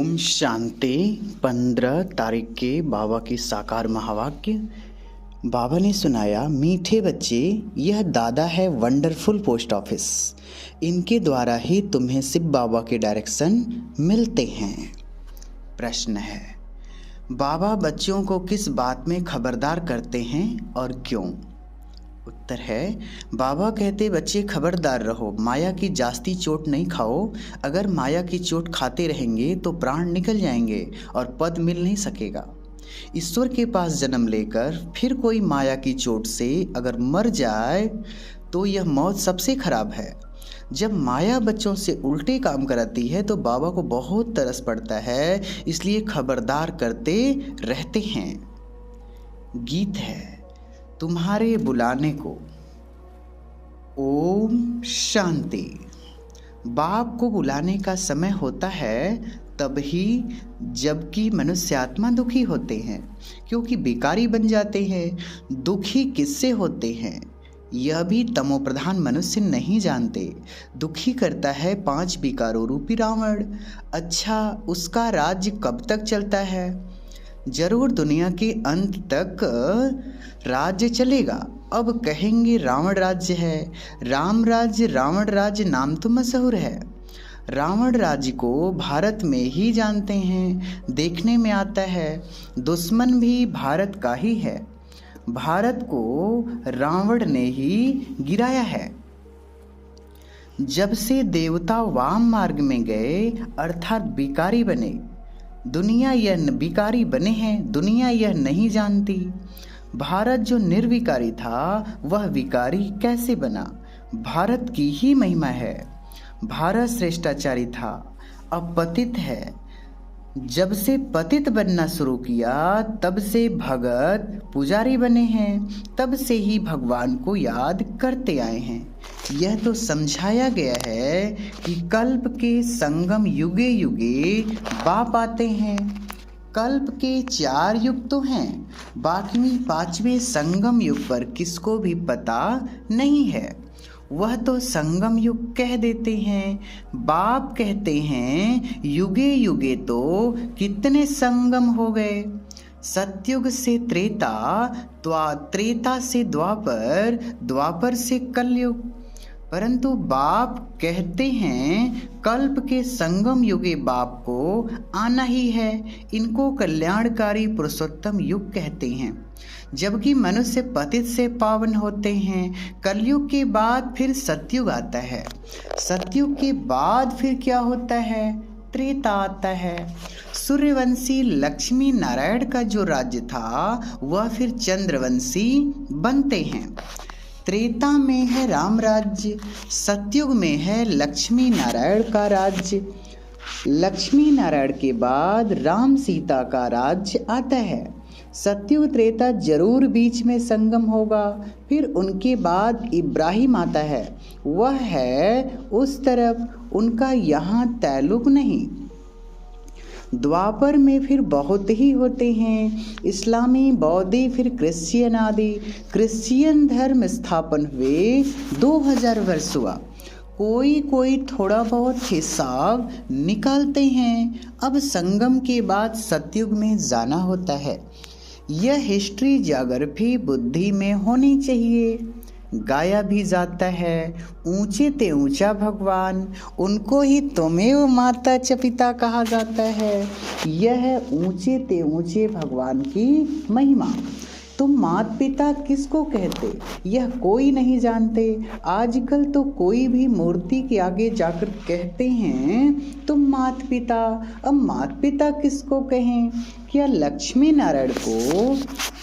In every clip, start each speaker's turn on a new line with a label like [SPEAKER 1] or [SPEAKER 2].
[SPEAKER 1] ओम शांति। 15 तारीख के बाबा की साकार महावाक्य। बाबा ने सुनाया, मीठे बच्चे, यह दादा है वंडरफुल पोस्ट ऑफिस। इनके द्वारा ही तुम्हें शिव बाबा के डायरेक्शन मिलते हैं। प्रश्न है, बाबा बच्चों को किस बात में खबरदार करते हैं और क्यों? उत्तर है, बाबा कहते बच्चे खबरदार रहो, माया की जास्ती चोट नहीं खाओ। अगर माया की चोट खाते रहेंगे तो प्राण निकल जाएंगे और पद मिल नहीं सकेगा। ईश्वर के पास जन्म लेकर फिर कोई माया की चोट से अगर मर जाए तो यह मौत सबसे खराब है। जब माया बच्चों से उल्टे काम कराती है तो बाबा को बहुत तरस पड़ता है, इसलिए खबरदार करते रहते हैं। गीत है, तुम्हारे बुलाने को। ओम शांति। बाप को बुलाने का समय होता है तभी जबकि मनुष्य आत्मा दुखी होते हैं, क्योंकि भिखारी बन जाते हैं। दुखी किससे होते हैं यह भी तमोप्रधान मनुष्य नहीं जानते। दुखी करता है 5 विकारों रूपी रावण। अच्छा, उसका राज्य कब तक चलता है? जरूर दुनिया के अंत तक राज्य चलेगा। अब कहेंगे रावण राज्य है, राम राज्य, रावण राज्य नाम तो मशहूर है। रावण राज्य को भारत में ही जानते हैं, देखने में आता है। दुश्मन भी भारत का ही है। भारत को रावण ने ही गिराया है। जब से देवता वाम मार्ग में गए अर्थात भिखारी बने, दुनिया यह भिखारी बने हैं, दुनिया यह नहीं जानती। भारत जो निर्विकारी था वह विकारी कैसे बना? भारत की ही महिमा है। भारत श्रेष्ठाचारी था, अब पतित है। जब से पतित बनना शुरू किया तब से भगत पुजारी बने हैं, तब से ही भगवान को याद करते आए हैं। यह तो समझाया गया है कि कल्प के संगम युगे युगे बाप आते हैं। कल्प के 4 युग तो हैं, बाकी 5वें संगम युग पर किसको भी पता नहीं है। वह तो संगम युग कह देते हैं। बाप कहते हैं युगे युगे तो कितने संगम हो गए। सतयुग से त्रेता, त्रेता से द्वापर, द्वापर से कलयुग। परंतु बाप कहते हैं कल्प के संगम युगे बाप को आना ही है। इनको कल्याणकारी पुरुषोत्तम युग कहते हैं। जबकि मनुष्य पतित से पावन होते हैं। कलयुग के बाद फिर सतयुग आता है। सतयुग के बाद फिर क्या होता है? त्रेता आता है। सूर्यवंशी लक्ष्मी नारायण का जो राज्य था वह फिर चंद्रवंशी बनते हैं। त्रेता में है राम राज्य, सतयुग में है लक्ष्मी नारायण का राज्य। लक्ष्मी नारायण के बाद राम सीता का राज्य आता है। सतयुग त्रेता जरूर बीच में संगम होगा। फिर उनके बाद इब्राहिम आता है, वह है उस तरफ, उनका यहाँ तैलुक नहीं। द्वापर में फिर बहुत ही होते हैं, इस्लामी, बौद्धी, फिर क्रिश्चियन आदि। क्रिश्चियन धर्म स्थापन हुए 2000 वर्ष हुआ। कोई थोड़ा बहुत हिसाब निकालते हैं। अब संगम के बाद सतयुग में जाना होता है। यह हिस्ट्री जागृति बुद्धि में होनी चाहिए। गाया भी जाता है, ऊंचे ते ऊंचा भगवान, उनको ही त्वमेव माता च पिता कहा जाता है। यह है ऊंचे ते ऊंचे भगवान की महिमा। तुम माता पिता किसको कहते यह कोई नहीं जानते। आजकल तो कोई भी मूर्ति के आगे जाकर कहते हैं तुम माता पिता। अब माता पिता किसको कहें? क्या लक्ष्मी नारायण को,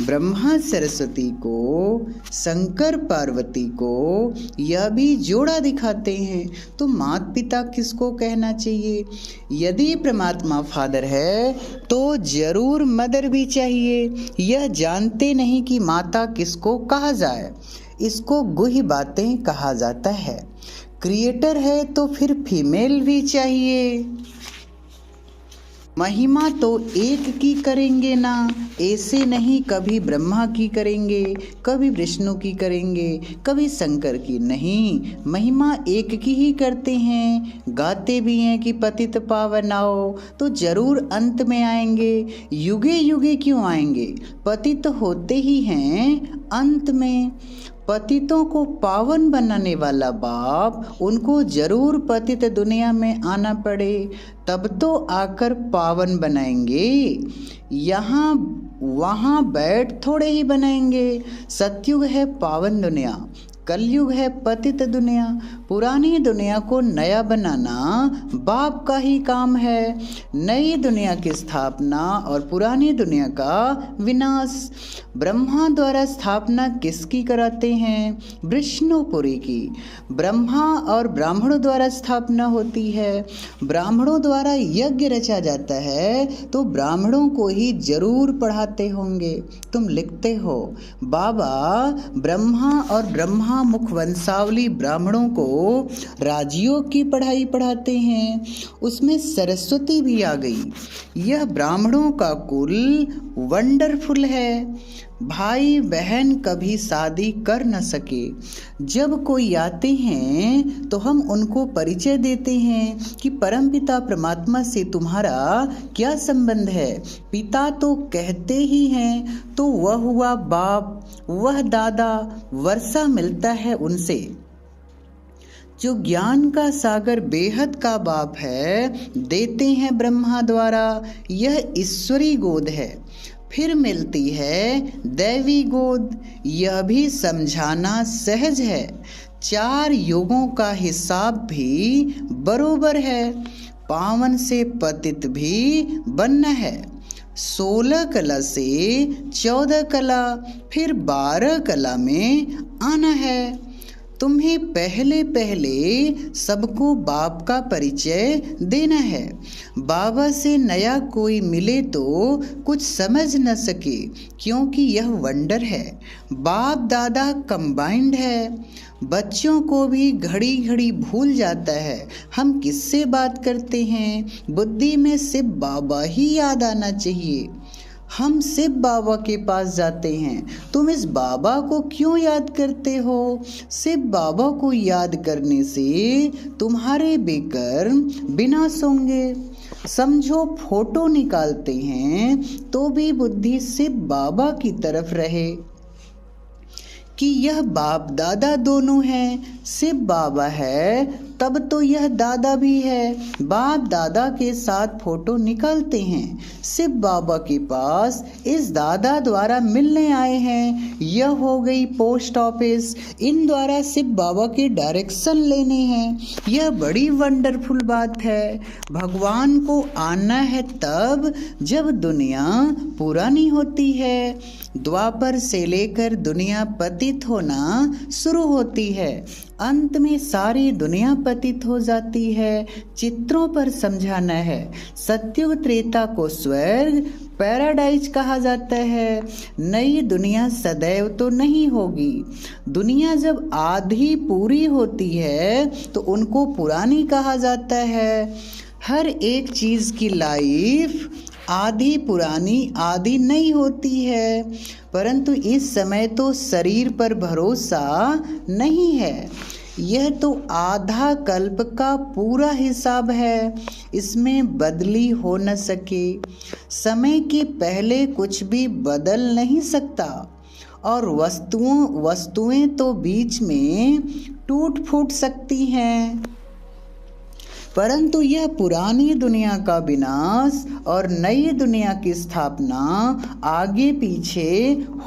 [SPEAKER 1] ब्रह्मा सरस्वती को, शंकर पार्वती को यह भी जोड़ा दिखाते हैं, तो माता पिता किसको कहना चाहिए? यदि परमात्मा फादर है तो जरूर मदर भी चाहिए। यह जानते नहीं कि माता किसको कहा जाए। इसको गुह्य बातें कहा जाता है। क्रिएटर है तो फिर फीमेल भी चाहिए। महिमा तो एक की करेंगे ना, ऐसे नहीं कभी ब्रह्मा की करेंगे, कभी विष्णु की करेंगे, कभी शंकर की। नहीं, महिमा एक की ही करते हैं। गाते भी हैं कि पतित पावन आओ, तो जरूर अंत में आएंगे। युगे युगे क्यों आएंगे, पतित होते ही हैं अंत में। पतितों को पावन बनाने वाला बाप, उनको जरूर पतित दुनिया में आना पड़े, तब तो आकर पावन बनाएंगे। यहाँ वहाँ बैठ थोड़े ही बनाएंगे। सतयुग है पावन दुनिया, कलयुग है पतित दुनिया। पुरानी दुनिया को नया बनाना बाप का ही काम है। नई दुनिया की स्थापना और पुरानी दुनिया का विनाश। ब्रह्मा द्वारा स्थापना किसकी कराते हैं, विष्णुपुरी की। ब्रह्मा और ब्राह्मणों द्वारा स्थापना होती है। ब्राह्मणों द्वारा यज्ञ रचा जाता है, तो ब्राह्मणों को ही जरूर पढ़ाते होंगे। तुम लिखते हो बाबा ब्रह्मा और ब्रह्मा मुख वंशावली ब्राह्मणों को राजयोग की पढ़ाई पढ़ाते हैं, उसमें सरस्वती भी आ गई। यह ब्राह्मणों का कुल वंडरफुल है। भाई बहन कभी शादी कर न सके, जब कोई आते हैं तो हम उनको परिचय देते हैं कि परमपिता परमात्मा से तुम्हारा क्या संबंध है। पिता तो कहते ही हैं, तो वह हुआ बाप, वह दादा, वर्षा मिलता है उनसे। जो ज्ञान का सागर बेहद का बाप है, देते हैं ब्रह्मा द्वारा, यह ईश्वरी गोद है। फिर मिलती है दैवी गोद, यह भी समझाना सहज है। 4 युगों का हिसाब भी बरोबर है, पावन से पतित भी बनना है। 16 कला से 14 कला, फिर 12 कला में आना है। तुम्हें पहले पहले सबको बाप का परिचय देना है। बाबा से नया कोई मिले तो कुछ समझ न सके, क्योंकि यह वंडर है। बाप दादा कंबाइंड है। बच्चों को भी घड़ी घड़ी भूल जाता है हम किससे बात करते हैं। बुद्धि में सिर्फ बाबा ही याद आना चाहिए। हम सिर्फ बाबा के पास जाते हैं। तुम इस बाबा को क्यों याद करते हो? सिर्फ बाबा को याद करने से तुम्हारे बेकर्म विनाश होंगे। समझो फोटो निकालते हैं तो भी बुद्धि सिर्फ बाबा की तरफ रहे कि यह बाप दादा दोनों हैं। सिर्फ बाबा है तब तो यह दादा भी है। बाप दादा के साथ फोटो निकालते हैं, सिर्फ बाबा के पास इस दादा द्वारा मिलने आए हैं। यह हो गई पोस्ट ऑफिस, इन द्वारा सिर्फ बाबा के डायरेक्शन लेने हैं। यह बड़ी वंडरफुल बात है। भगवान को आना है तब जब दुनिया पुरानी होती है। द्वापर से लेकर दुनिया पतित होना शुरू होती है, अंत में सारी दुनिया पतित हो जाती है। चित्रों पर समझाना है। सतयुग त्रेता को स्वर्ग पैराडाइज कहा जाता है। नई दुनिया सदैव तो नहीं होगी। दुनिया जब आधी पूरी होती है तो उनको पुरानी कहा जाता है। हर एक चीज़ की लाइफ आधी पुरानी आधी नहीं होती है, परंतु इस समय तो शरीर पर भरोसा नहीं है। यह तो आधा कल्प का पूरा हिसाब है, इसमें बदली हो न सके। समय के पहले कुछ भी बदल नहीं सकता, और वस्तुएं तो बीच में टूट फूट सकती हैं, परंतु यह पुरानी दुनिया का विनाश और नई दुनिया की स्थापना आगे पीछे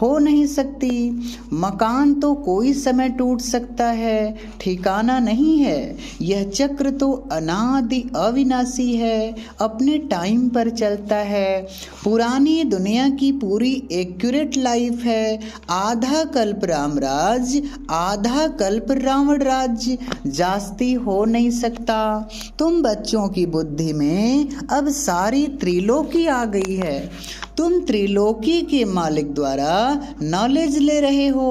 [SPEAKER 1] हो नहीं सकती। मकान तो कोई समय टूट सकता है, ठिकाना नहीं है। यह चक्र तो अनादि अविनाशी है, अपने टाइम पर चलता है। पुरानी दुनिया की पूरी एक्यूरेट लाइफ है। आधा कल्प रामराज, आधा कल्प रावण राज्य, जास्ती हो नहीं सकता। तुम बच्चों की बुद्धि में अब सारी त्रिलोकी आ गई है। तुम त्रिलोकी के मालिक द्वारा नॉलेज ले रहे हो।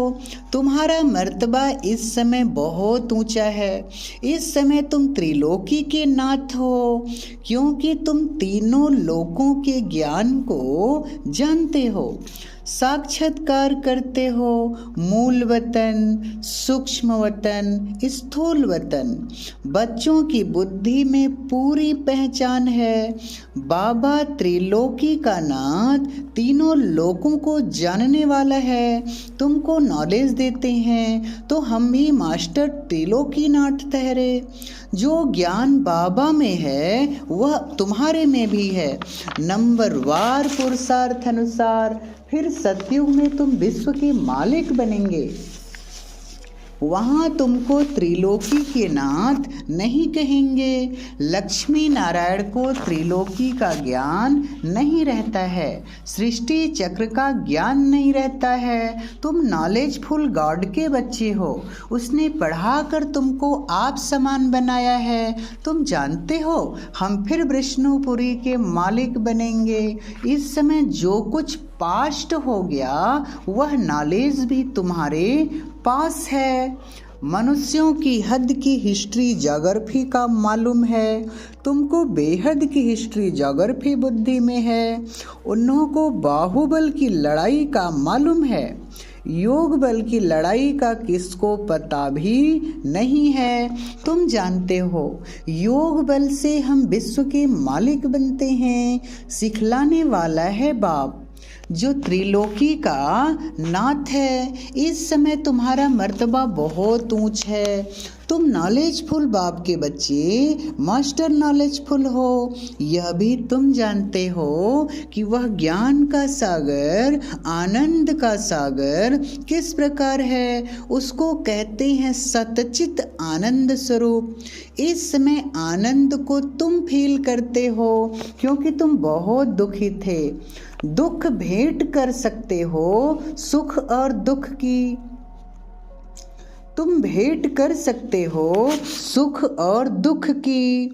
[SPEAKER 1] तुम्हारा मर्तबा इस समय बहुत ऊंचा है। इस समय तुम त्रिलोकी के नाथ हो, क्योंकि तुम तीनों लोकों के ज्ञान को जानते हो, साक्षात्कार करते हो। मूल वतन, सूक्ष्म वतन, स्थूल वतन, बच्चों की बुद्धि में पूरी पहचान है। बाबा त्रिलोकी का नाथ तीनों लोकों को जानने वाला है, तुमको नॉलेज देते हैं, तो हम भी मास्टर त्रिलोकी नाथ ठहरे। जो ज्ञान बाबा में है वह तुम्हारे में भी है। नंबरवार पुरुषार्थ अनुसार फिर सतयुग में तुम विश्व के मालिक बनेंगे। वहाँ तुमको त्रिलोकी के नाथ नहीं कहेंगे। लक्ष्मी नारायण को त्रिलोकी का ज्ञान नहीं रहता है, सृष्टि चक्र का ज्ञान नहीं रहता है। तुम नॉलेजफुल गॉड के बच्चे हो, उसने पढ़ाकर तुमको आप समान बनाया है। तुम जानते हो हम फिर विष्णुपुरी के मालिक बनेंगे। इस समय जो कुछ पास्ट हो गया वह नॉलेज भी तुम्हारे पास है। मनुष्यों की हद की हिस्ट्री ज्योग्राफी का मालूम है, तुमको बेहद की हिस्ट्री ज्योग्राफी बुद्धि में है। उन्हों को बाहुबल की लड़ाई का मालूम है, योग बल की लड़ाई का किसको पता भी नहीं है। तुम जानते हो योग बल से हम विश्व के मालिक बनते हैं। सिखलाने वाला है बाप जो त्रिलोकी का नाथ है। इस समय तुम्हारा मर्तबा बहुत ऊंच है। तुम नॉलेजफुल बाप के बच्चे, मास्टर नॉलेजफुल हो। यह भी तुम जानते हो कि वह ज्ञान का सागर, आनंद का सागर किस प्रकार है। उसको कहते हैं सतचित आनंद स्वरूप। इस समय आनंद को तुम फील करते हो, क्योंकि तुम बहुत दुखी थे। दुख भेंट कर सकते हो सुख और दुख की। तुम भेंट कर सकते हो सुख और दुख की।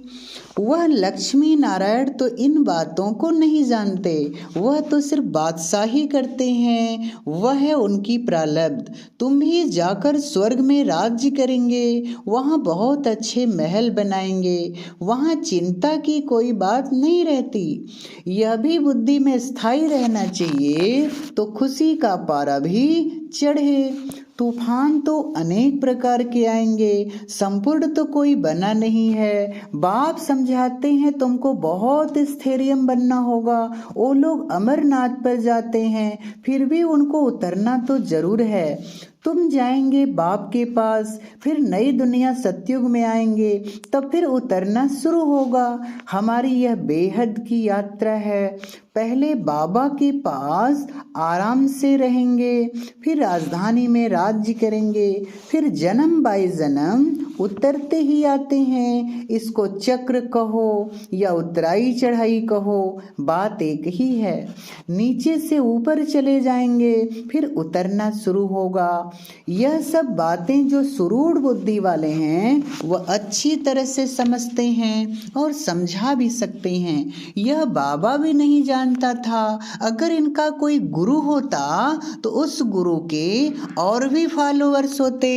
[SPEAKER 1] वह लक्ष्मी नारायण तो इन बातों को नहीं जानते, वह तो सिर्फ बादशाही करते हैं। वह है उनकी प्रारब्ध। तुम भी जाकर स्वर्ग में राज्य करेंगे, वहाँ बहुत अच्छे महल बनाएंगे, वहाँ चिंता की कोई बात नहीं रहती। यह भी बुद्धि में स्थायी रहना चाहिए तो खुशी का पारा भी चढ़े। तूफान तो अनेक प्रकार के आएंगे, संपूर्ण तो कोई बना नहीं है। बाप समझाते हैं तुमको बहुत स्थैर्यम बनना होगा। वो लोग अमरनाथ पर जाते हैं, फिर भी उनको उतरना तो जरूर है। तुम जाएंगे बाप के पास, फिर नई दुनिया सतयुग में आएंगे, तब फिर उतरना शुरू होगा। हमारी यह बेहद की यात्रा है। पहले बाबा के पास आराम से रहेंगे, फिर राजधानी में राज्य करेंगे, फिर जन्म बाई जन्म उतरते ही आते हैं। इसको चक्र कहो या उतराई चढ़ाई कहो, बात एक ही है। नीचे से ऊपर चले जाएंगे, फिर उतरना शुरू होगा। यह सब बातें जो सुरूढ़ बुद्धि वाले हैं वह अच्छी तरह से समझते हैं और समझा भी सकते हैं। यह बाबा भी नहीं जानता था। अगर इनका कोई गुरु होता तो उस गुरु के और भी फॉलोअर्स होते।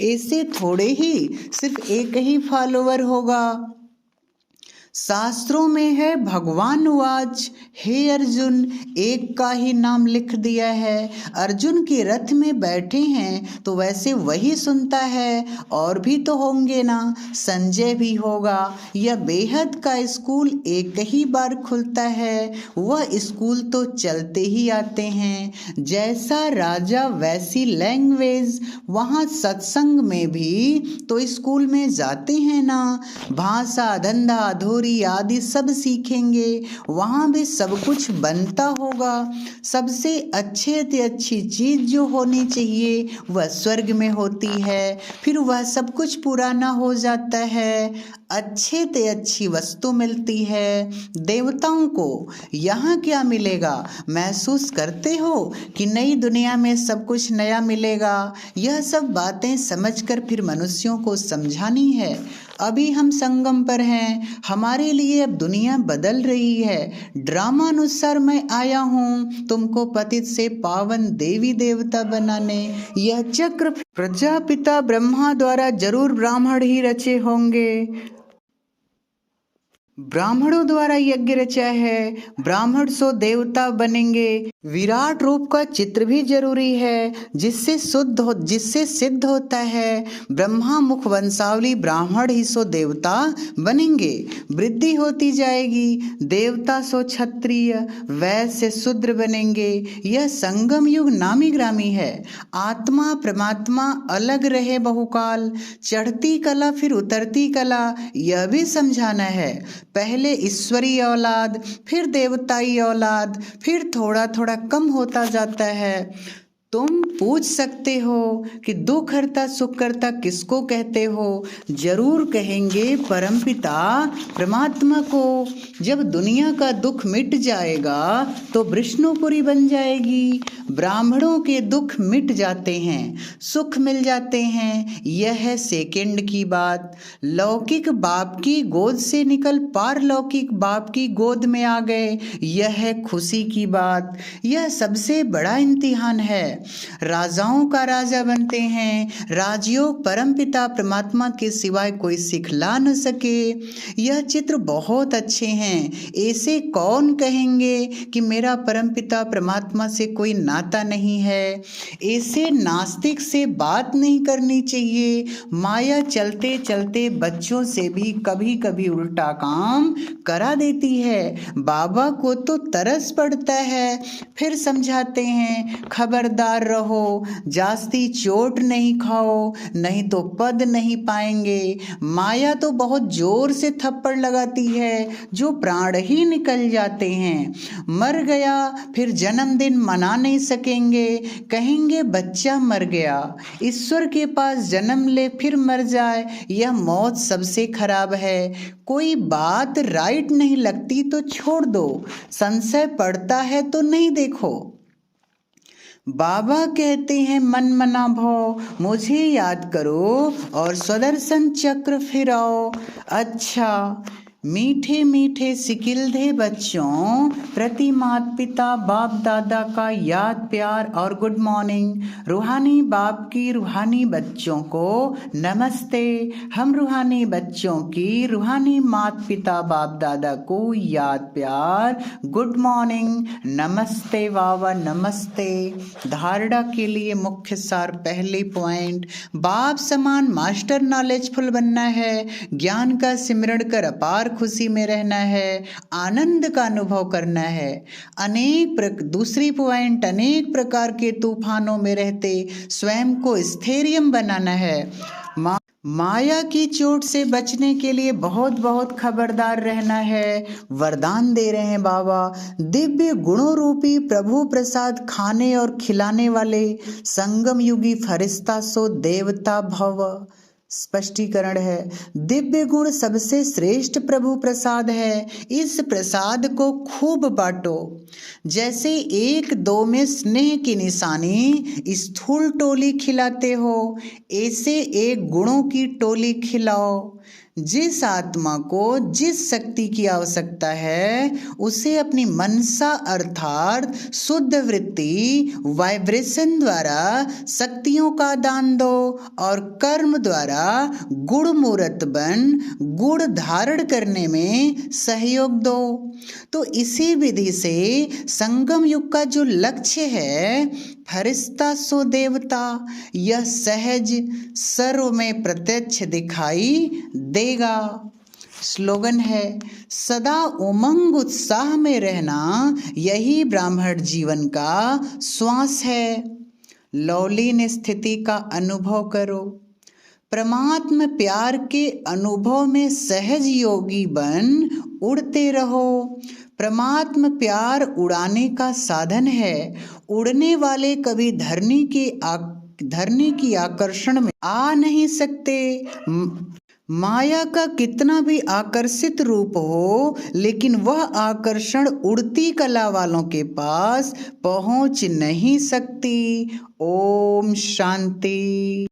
[SPEAKER 1] ऐसे थोड़े ही सिर्फ एक ही फॉलोअर होगा। शास्त्रों में है भगवान वाच, हे अर्जुन, एक का ही नाम लिख दिया है। अर्जुन के रथ में बैठे हैं तो वैसे वही सुनता है, और भी तो होंगे ना। संजय भी होगा। यह बेहद का स्कूल एक ही बार खुलता है, वह स्कूल तो चलते ही आते हैं। जैसा राजा वैसी लैंग्वेज, वहाँ सत्संग में भी तो स्कूल में जाते हैं ना। भाषा, धंधा, धोरी आदि सब सीखेंगे, वहाँ भी सब कुछ बनता होगा। सबसे अच्छे से अच्छी चीज जो होनी चाहिए वह स्वर्ग में होती है, फिर वह सब कुछ पुराना हो जाता है, अच्छे से अच्छी वस्तु मिलती है। देवताओं को यहाँ क्या मिलेगा? महसूस करते हो कि नई दुनिया में सब कुछ नया मिलेगा। यह सब बातें समझकर फिर मनुष्यों को समझानी है। अभी हम संगम पर हैं, हमारे लिए अब दुनिया बदल रही है। ड्रामानुसार मैं आया हूँ तुमको पतित से पावन देवी देवता बनाने। यह चक्र प्रजापिता ब्रह्मा द्वारा जरूर ब्राह्मण ही रचे होंगे, ब्राह्मणों द्वारा यज्ञ रचा है, ब्राह्मण सो देवता बनेंगे। विराट रूप का चित्र भी जरूरी है, जिससे सिद्ध होता है ब्रह्मा मुख वंशावली ब्राह्मण ही सो देवता बनेंगे। वृद्धि होती जाएगी, देवता सो क्षत्रिय वैश्य शूद्र बनेंगे। यह संगम युग नामी ग्रामी है। आत्मा परमात्मा अलग रहे बहुकाल, चढ़ती कला फिर उतरती कला, यह भी समझाना है। पहले ईश्वरीय औलाद, फिर देवताई औलाद, फिर थोड़ा थोड़ा कम होता जाता है। तुम पूछ सकते हो कि दुख हरता सुख करता किसको कहते हो? जरूर कहेंगे परमपिता परमात्मा को। जब दुनिया का दुख मिट जाएगा तो विष्णुपुरी बन जाएगी। ब्राह्मणों के दुख मिट जाते हैं, सुख मिल जाते हैं, यह है सेकंड की बात। लौकिक बाप की गोद से निकल पारलौकिक बाप की गोद में आ गए, यह है खुशी की बात। यह सबसे बड़ा इम्तिहान है। राजाओं का राजा बनते हैं, राजयोग परमपिता परमात्मा के सिवाय कोई सिखला न सके। यह चित्र बहुत अच्छे हैं। ऐसे कौन कहेंगे कि मेरा परमपिता परमात्मा से कोई नाता नहीं है? ऐसे नास्तिक से बात नहीं करनी चाहिए। माया चलते चलते बच्चों से भी कभी कभी उल्टा काम करा देती है। बाबा को तो तरस पड़ता है, फिर समझाते हैं खबरदार रहो, जास्ती चोट नहीं खाओ, नहीं तो पद नहीं पाएंगे। माया तो बहुत जोर से थप्पड़ लगाती है, जो प्राण ही निकल जाते हैं। मर गया फिर जन्मदिन मना नहीं सकेंगे, कहेंगे बच्चा मर गया। ईश्वर के पास जन्म ले फिर मर जाए, यह मौत सबसे खराब है। कोई बात राइट नहीं लगती तो छोड़ दो, संशय पड़ता है तो नहीं देखो। बाबा कहते हैं मन मना भव, मुझे याद करो और स्वदर्शन चक्र फिराओ। अच्छा, मीठे मीठे सिकिलधे बच्चों प्रति माता पिता बाप दादा का याद प्यार और गुड मॉर्निंग। रूहानी बाप की रूहानी बच्चों को नमस्ते। हम रूहानी बच्चों की रूहानी माता पिता बाप दादा को याद प्यार गुड मॉर्निंग, नमस्ते बाबा नमस्ते। धारणा के लिए मुख्य सार पहले पॉइंट, बाप समान मास्टर नॉलेजफुल बनना है, ज्ञान का सिमरण कर अपार खुशी में रहना है, आनंद का अनुभव करना है। दूसरी पॉइंट, अनेक प्रकार के तूफानों में रहते स्वयं को स्थैर्य बनाना है। माया की चोट से बचने के लिए बहुत बहुत खबरदार रहना है। वरदान दे रहे हैं बाबा, दिव्य गुणों रूपी प्रभु प्रसाद खाने और खिलाने वाले संगम युगी फरिश्ता सो देवता भव। स्पष्टीकरण है, दिव्य गुण सबसे श्रेष्ठ प्रभु प्रसाद है। इस प्रसाद को खूब बांटो। जैसे एक दो में स्नेह की निशानी स्थूल टोली खिलाते हो, ऐसे एक गुणों की टोली खिलाओ। जिस आत्मा को जिस शक्ति की आवश्यकता है उसे अपनी मनसा अर्थात शुद्ध वृत्ति वाइब्रेशन द्वारा शक्तियों का दान दो और कर्म द्वारा गुण मूर्त बन गुण धारण करने में सहयोग दो। तो इसी विधि से संगम युग का जो लक्ष्य है फरिश्ता सो देवता, यह सहज सर्व में प्रत्यक्ष दिखाई देगा। स्लोगन है, सदा उमंग उत्साह में रहना यही ब्राह्मण जीवन का श्वास है। लौलीन स्थिति का अनुभव करो, परमात्म प्यार के अनुभव में सहज योगी बन उड़ते रहो। परमात्म प्यार उड़ाने का साधन है। उड़ने वाले कभी धरनी की आकर्षण में आ नहीं सकते। माया का कितना भी आकर्षित रूप हो, लेकिन वह आकर्षण उड़ती कला वालों के पास पहुंच नहीं सकती। ओम शांति।